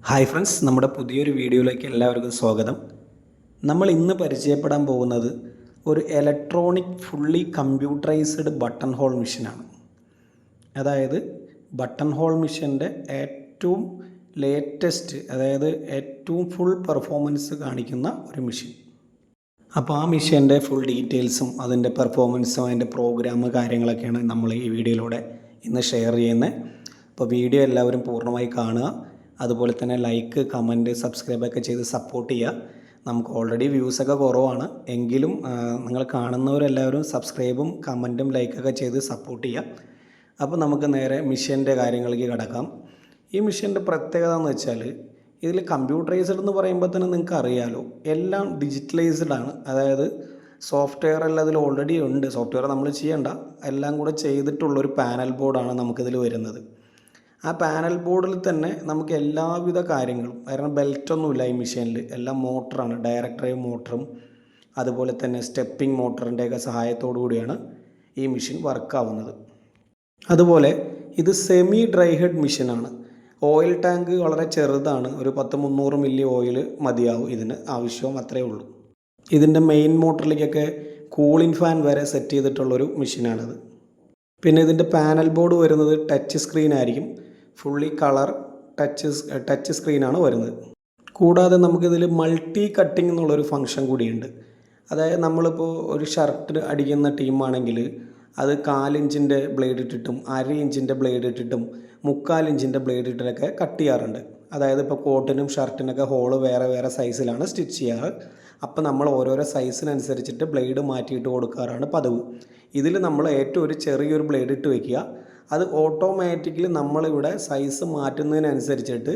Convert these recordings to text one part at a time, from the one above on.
Hi friends, നമ്മുടെ പുതിയൊരു വീഡിയോയിലേക്ക് എല്ലാവർക്കും സ്വാഗതം. നമ്മൾ ഇന്ന് പരിചയപ്പെടാൻ പോകുന്നത് ഒരു electronic fully computerised button hole മെഷീനാണ്. അതായത് ബട്ടൺ ഹോൾ മെഷീൻ്റെ ഏറ്റവും ലേറ്റസ്റ്റ്, അതായത് ഏറ്റവും ഫുൾ പെർഫോമൻസ് കാണിക്കുന്ന ഒരു മെഷീൻ. അപ്പോൾ ആ മെഷീൻ്റെ ഫുൾ ഡീറ്റെയിൽസും അതിൻ്റെ പെർഫോമൻസും അതിൻ്റെ പ്രോഗ്രാം കാര്യങ്ങളൊക്കെയാണ് നമ്മൾ ഈ വീഡിയോയിലൂടെ ഇന്ന് ഷെയർ ചെയ്യുന്നത്. അപ്പോൾ വീഡിയോ എല്ലാവരും പൂർണ്ണമായി കാണുക. അതുപോലെ തന്നെ ലൈക്ക്, കമൻറ്റ്, സബ്സ്ക്രൈബൊക്കെ ചെയ്ത് സപ്പോർട്ട് ചെയ്യുക. നമുക്ക് ഓൾറെഡി വ്യൂസൊക്കെ കുറവാണ്, എങ്കിലും നിങ്ങൾ കാണുന്നവരെല്ലാവരും സബ്സ്ക്രൈബും കമൻറ്റും ലൈക്കൊക്കെ ചെയ്ത് സപ്പോർട്ട് ചെയ്യുക. അപ്പോൾ നമുക്ക് നേരെ മെഷീൻ്റെ കാര്യങ്ങളിലേക്ക് കിടക്കാം. ഈ മെഷീൻ്റെ പ്രത്യേകത എന്ന് വെച്ചാൽ, ഇതിൽ കമ്പ്യൂട്ടറൈസ്ഡ് എന്ന് പറയുമ്പോൾ തന്നെ നിങ്ങൾക്ക് അറിയാമല്ലോ, എല്ലാം ഡിജിറ്റലൈസ്ഡ് ആണ്. അതായത് സോഫ്റ്റ്വെയർ എല്ലാം അതിൽ ഓൾറെഡി ഉണ്ട്. സോഫ്റ്റ്വെയർ നമ്മൾ ചെയ്യേണ്ട, എല്ലാം കൂടെ ചെയ്തിട്ടുള്ളൊരു പാനൽ ബോർഡാണ് നമുക്കിതിൽ വരുന്നത്. ആ പാനൽ ബോർഡിൽ തന്നെ നമുക്ക് എല്ലാവിധ കാര്യങ്ങളും, കാരണം ബെൽറ്റൊന്നുമില്ല ഈ മെഷീനിൽ, എല്ലാം മോട്ടറാണ്, ഡയറക്ട് ഡ്രൈവ് മോട്ടറും അതുപോലെ തന്നെ സ്റ്റെപ്പിംഗ് മോട്ടറിൻ്റെയൊക്കെ സഹായത്തോടു കൂടിയാണ് ഈ മെഷീൻ വർക്കാവുന്നത്. അതുപോലെ ഇത് സെമി ഡ്രൈ ഹെഡ് മെഷീനാണ്. ഓയിൽ ടാങ്ക് വളരെ ചെറുതാണ്, ഒരു 10-300 മില്ലി ഓയിൽ മതിയാവും ഇതിന് ആവശ്യവും, അത്രയേ ഉള്ളൂ. ഇതിൻ്റെ മെയിൻ മോട്ടറിലേക്കൊക്കെ കൂളിംഗ് ഫാൻ വരെ സെറ്റ് ചെയ്തിട്ടുള്ളൊരു മെഷീനാണിത്. പിന്നെ ഇതിൻ്റെ പാനൽ ബോർഡ് വരുന്നത് ടച്ച് സ്ക്രീൻ ആയിരിക്കും, ഫുള്ളി കളർ ടച്ച് സ്ക്രീനാണ് വരുന്നത്. കൂടാതെ നമുക്കിതിൽ മൾട്ടി കട്ടിംഗ് എന്നുള്ളൊരു ഫങ്ഷൻ കൂടിയുണ്ട്. അതായത് നമ്മളിപ്പോൾ ഒരു ഷർട്ട് അടിക്കുന്ന ടീമാണെങ്കിൽ അത് 1/4 ഇഞ്ചിൻ്റെ ബ്ലേഡ് ഇട്ടിട്ടും 1/2 ഇഞ്ചിൻ്റെ ബ്ലേഡ് ഇട്ടിട്ടും 3/4 ഇഞ്ചിൻ്റെ ബ്ലേഡ് ഇട്ടിട്ടൊക്കെ കട്ട് ചെയ്യാറുണ്ട്. അതായത് ഇപ്പോൾ കോട്ടിനും ഷർട്ടിനൊക്കെ ഹോള് വേറെ വേറെ സൈസിലാണ് സ്റ്റിച്ച് ചെയ്യാറ്. അപ്പോൾ നമ്മൾ ഓരോരോ സൈസിനനുസരിച്ചിട്ട് ബ്ലേഡ് മാറ്റിയിട്ട് കൊടുക്കാറാണ് പതിവ്. ഇതിൽ നമ്മൾ ഏറ്റവും ഒരു ചെറിയൊരു ബ്ലേഡ് ഇട്ട് വയ്ക്കുക. അത് ഓട്ടോമാറ്റിക്കലി നമ്മളിവിടെ സൈസ് മാറ്റുന്നതിനനുസരിച്ചിട്ട്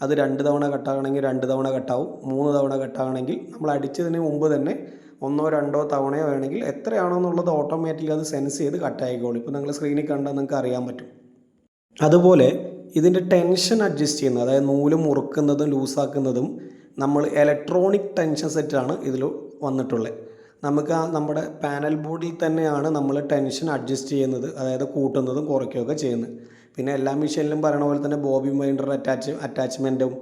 അത് 2 തവണ കട്ടാകണമെങ്കിൽ 2 തവണ കട്ടാവും, 3 തവണ കട്ടാകണമെങ്കിൽ നമ്മൾ അടിച്ചതിന് മുമ്പ് തന്നെ 1-2 തവണയോ വേണമെങ്കിൽ എത്രയാണോ എന്നുള്ളത് ഓട്ടോമാറ്റിക്കലി അത് സെൻസ് ചെയ്ത് കട്ടായിക്കോളും. ഇപ്പോൾ നിങ്ങൾ സ്ക്രീനിൽ കണ്ടാൽ നിങ്ങൾക്ക് അറിയാൻ പറ്റും. അതുപോലെ ഇതിൻ്റെ ടെൻഷൻ അഡ്ജസ്റ്റ് ചെയ്യുന്നത്, അതായത് നൂല് മുറുക്കുന്നതും ലൂസാക്കുന്നതും നമ്മൾ ഇലക്ട്രോണിക് ടെൻഷൻ സെറ്റാണ് ഇതിൽ വന്നിട്ടുള്ളത്. നമുക്ക് നമ്മുടെ പാനൽ ബോർഡിൽ തന്നെയാണ് നമ്മൾ ടെൻഷൻ അഡ്ജസ്റ്റ് ചെയ്യുന്നത്, അതായത് കൂട്ടുന്നതും കുറയ്ക്കുകയൊക്കെ ചെയ്യുന്നത്. പിന്നെ എല്ലാ മെഷീനിലും പറയുന്ന പോലെ തന്നെ ബോബിൻ വൈൻഡർ അറ്റാച്ച്മെൻറ്റും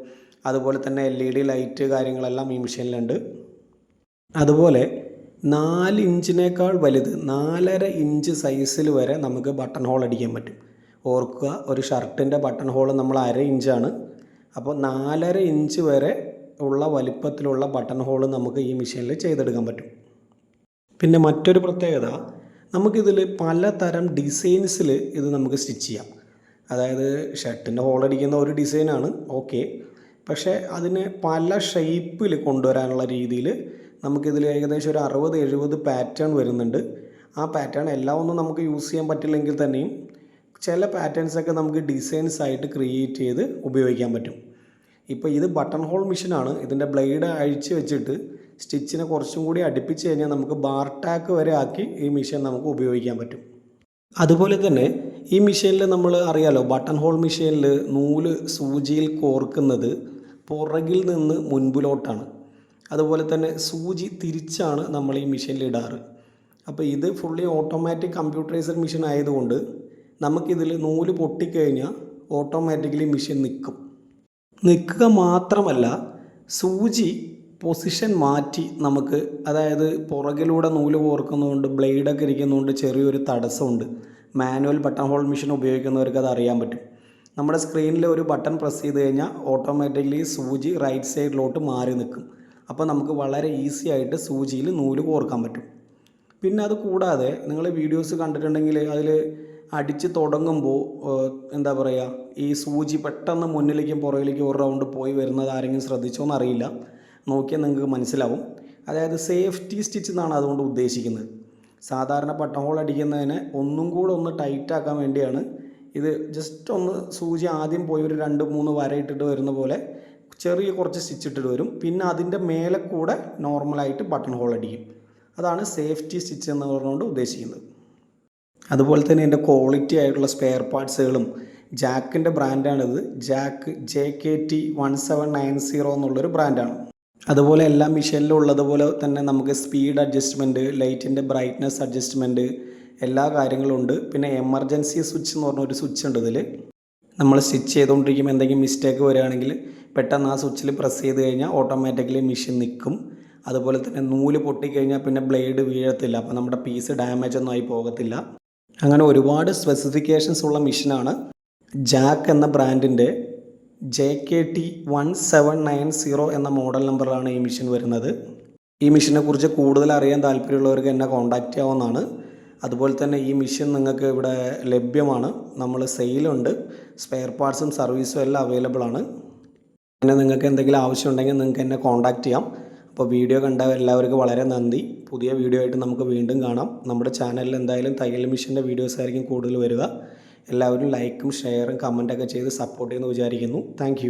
അതുപോലെ തന്നെ LED ലൈറ്റ് കാര്യങ്ങളെല്ലാം ഈ മെഷീനിലുണ്ട്. അതുപോലെ 4 ഇഞ്ചിനേക്കാൾ വലുത് 4.5 ഇഞ്ച് സൈസിൽ വരെ നമുക്ക് ബട്ടൺ ഹോൾ അടിക്കാൻ പറ്റും. ഓർക്കുക, ഒരു ഷർട്ടിൻ്റെ ബട്ടൺ ഹോൾ നമ്മൾ 1/2 ഇഞ്ചാണ്. അപ്പോൾ 4.5 ഇഞ്ച് വരെ ഉള്ള വലിപ്പത്തിലുള്ള ബട്ടൺ ഹോൾ നമുക്ക് ഈ മെഷീനിൽ ചെയ്തെടുക്കാൻ പറ്റും. പിന്നെ മറ്റൊരു പ്രത്യേകത, നമുക്കിതിൽ പലതരം ഡിസൈൻസിൽ ഇത് നമുക്ക് സ്റ്റിച്ച് ചെയ്യാം. അതായത് ഷർട്ടിൻ്റെ ഹോൾ അടിക്കുന്ന ഒരു ഡിസൈനാണ്, ഓക്കെ, പക്ഷേ അതിനെ പല ഷേപ്പിൽ കൊണ്ടുവരാനുള്ള രീതിയിൽ നമുക്കിതിൽ ഏകദേശം ഒരു 60-70 പാറ്റേൺ വരുന്നുണ്ട്. ആ പാറ്റേൺ എല്ലാം ഒന്നും നമുക്ക് യൂസ് ചെയ്യാൻ പറ്റില്ലെങ്കിൽ തന്നെയും ചില പാറ്റേൺസൊക്കെ നമുക്ക് ഡിസൈൻസ് ആയിട്ട് ക്രിയേറ്റ് ചെയ്ത് ഉപയോഗിക്കാൻ പറ്റും. ഇപ്പോൾ ഇത് ബട്ടൺ ഹോൾ മെഷീനാണ്. ഇതിൻ്റെ ബ്ലേഡ് അഴിച്ച് വെച്ചിട്ട് സ്റ്റിച്ചിനെ കുറച്ചും കൂടി അടുപ്പിച്ച് കഴിഞ്ഞാൽ നമുക്ക് ബാർ ടാക്ക് വരെ ആക്കി ഈ മെഷീൻ നമുക്ക് ഉപയോഗിക്കാൻ പറ്റും. അതുപോലെ തന്നെ ഈ മെഷീനിൽ നമ്മൾ അറിയാലോ, ബട്ടൺ ഹോൾ മെഷീനിൽ നൂല് സൂചിയിൽ കോർക്കുന്നത് പുറകിൽ നിന്ന് മുൻപിലോട്ടാണ്. അതുപോലെ തന്നെ സൂചി തിരിച്ചാണ് നമ്മൾ ഈ മെഷീനിൽ ഇടാറ്. അപ്പോൾ ഇത് ഫുള്ളി ഓട്ടോമാറ്റിക് കമ്പ്യൂട്ടറൈസ്ഡ് മെഷീൻ ആയതുകൊണ്ട് നമുക്കിതിൽ നൂല് പൊട്ടിക്കഴിഞ്ഞാൽ ഓട്ടോമാറ്റിക്കലി മെഷീൻ നിൽക്കുക മാത്രമല്ല, സൂചി പൊസിഷൻ മാറ്റി നമുക്ക്, അതായത് പുറകിലൂടെ നൂല് കോർക്കുന്നതുകൊണ്ട് ബ്ലേഡൊക്കെ ഇരിക്കുന്നതുകൊണ്ട് ചെറിയൊരു തടസ്സമുണ്ട്. മാനുവൽ ബട്ടൺ ഹോൾ മെഷീൻ ഉപയോഗിക്കുന്നവർക്ക് അത് അറിയാൻ പറ്റും. നമ്മുടെ സ്ക്രീനിൽ ഒരു ബട്ടൺ പ്രസ് ചെയ്ത് കഴിഞ്ഞാൽ ഓട്ടോമാറ്റിക്കലി സൂചി റൈറ്റ് സൈഡിലോട്ട് മാറി നിൽക്കും. അപ്പോൾ നമുക്ക് വളരെ ഈസി ആയിട്ട് സൂചിയിൽ നൂല് കോർക്കാൻ പറ്റും. പിന്നെ അത് കൂടാതെ നിങ്ങൾ വീഡിയോസ് കണ്ടിട്ടുണ്ടെങ്കിൽ അതിൽ അടിച്ച് തുടങ്ങുമ്പോൾ എന്താ പറയുക, ഈ സൂചി പെട്ടെന്ന് മുന്നിലേക്കും പുറകിലേക്കും ഒരു റൗണ്ട് പോയി വരുന്നത് ആരെങ്കിലും ശ്രദ്ധിച്ചോന്ന് അറിയില്ല, നോക്കിയാൽ നിങ്ങൾക്ക് മനസ്സിലാവും. അതായത് സേഫ്റ്റി സ്റ്റിച്ച് എന്നാണ് അതുകൊണ്ട് ഉദ്ദേശിക്കുന്നത്. സാധാരണ ബട്ടൺ ഹോൾ അടിക്കുന്നതിന് ഒന്നും കൂടെ ഒന്ന് ടൈറ്റാക്കാൻ വേണ്ടിയാണ് ഇത്. ജസ്റ്റ് ഒന്ന് സൂചി ആദ്യം പോയി ഒരു 2-3 വര ഇട്ടിട്ട് വരുന്ന പോലെ ചെറിയ കുറച്ച് സ്റ്റിച്ച് ഇട്ടിട്ട് വരും. പിന്നെ അതിൻ്റെ മേലെ കൂടെ നോർമലായിട്ട് ബട്ടൺ ഹോൾ അടിക്കും. അതാണ് സേഫ്റ്റി സ്റ്റിച്ച് എന്ന് പറഞ്ഞുകൊണ്ട് ഉദ്ദേശിക്കുന്നത്. അതുപോലെ തന്നെ എൻ്റെ ക്വാളിറ്റി ആയിട്ടുള്ള സ്പെയർ പാർട്സുകളും, ജാക്കിൻ്റെ ബ്രാൻഡാണിത്. ജാക്ക് JKT 1790 എന്നുള്ളൊരു ബ്രാൻഡാണ്. അതുപോലെ എല്ലാ മെഷീനിലും ഉള്ളതുപോലെ തന്നെ നമുക്ക് സ്പീഡ് അഡ്ജസ്റ്റ്മെൻറ്റ്, ലൈറ്റിൻ്റെ ബ്രൈറ്റ്നസ് അഡ്ജസ്റ്റ്മെൻറ്റ്, എല്ലാ കാര്യങ്ങളും ഉണ്ട്. പിന്നെ എമർജൻസി സ്വിച്ച് എന്ന് പറഞ്ഞൊരു സ്വിച്ച് ഉണ്ട് ഇതിൽ. നമ്മൾ സ്റ്റിച്ച് ചെയ്തുകൊണ്ടിരിക്കുമ്പോൾ എന്തെങ്കിലും മിസ്റ്റേക്ക് വരികയാണെങ്കിൽ പെട്ടെന്ന് ആ സ്വിച്ചിൽ പ്രസ് ചെയ്ത് കഴിഞ്ഞാൽ ഓട്ടോമാറ്റിക്കലി മെഷീൻ നിൽക്കും. അതുപോലെ തന്നെ നൂല് പൊട്ടിക്കഴിഞ്ഞാൽ പിന്നെ ബ്ലേഡ് വീഴത്തില്ല, അപ്പോൾ നമ്മുടെ പീസ് ഡാമേജ് ഒന്നും ആയി പോകത്തില്ല. അങ്ങനെ ഒരുപാട് സ്പെസിഫിക്കേഷൻസ് ഉള്ള മെഷീനാണ്. ജാക്ക് എന്ന ബ്രാൻഡിൻ്റെ JKT1790 എന്ന മോഡൽ നമ്പറിലാണ് ഈ മെഷീൻ വരുന്നത്. ഈ മെഷീനെ കുറിച്ച് കൂടുതൽ അറിയാൻ താല്പര്യമുള്ളവർക്ക് എന്നെ കോൺടാക്റ്റ് ചെയ്യാവുന്നതാണ്. അതുപോലെ തന്നെ ഈ മെഷീൻ നിങ്ങൾക്ക് ഇവിടെ ലഭ്യമാണ്. നമ്മൾ സെയിലുണ്ട്, സ്പെയർ പാർട്സും സർവീസും എല്ലാം അവൈലബിൾ ആണ്. പിന്നെ നിങ്ങൾക്ക് എന്തെങ്കിലും ആവശ്യമുണ്ടെങ്കിൽ നിങ്ങൾക്ക് എന്നെ കോൺടാക്റ്റ് ചെയ്യാം. അപ്പോൾ വീഡിയോ കണ്ട എല്ലാവർക്കും വളരെ നന്ദി. പുതിയ വീഡിയോ ആയിട്ട് നമുക്ക് വീണ്ടും കാണാം. നമ്മുടെ ചാനലിൽ എന്തായാലും തയ്യൽ മെഷീൻ്റെ വീഡിയോസ് ആയിരിക്കും കൂടുതൽ വരിക. എല്ലാവരും ലൈക്കും ഷെയറും കമൻറ്റൊക്കെ ചെയ്ത് സപ്പോർട്ട് ചെയ്യുമെന്ന് വിചാരിക്കുന്നു. താങ്ക്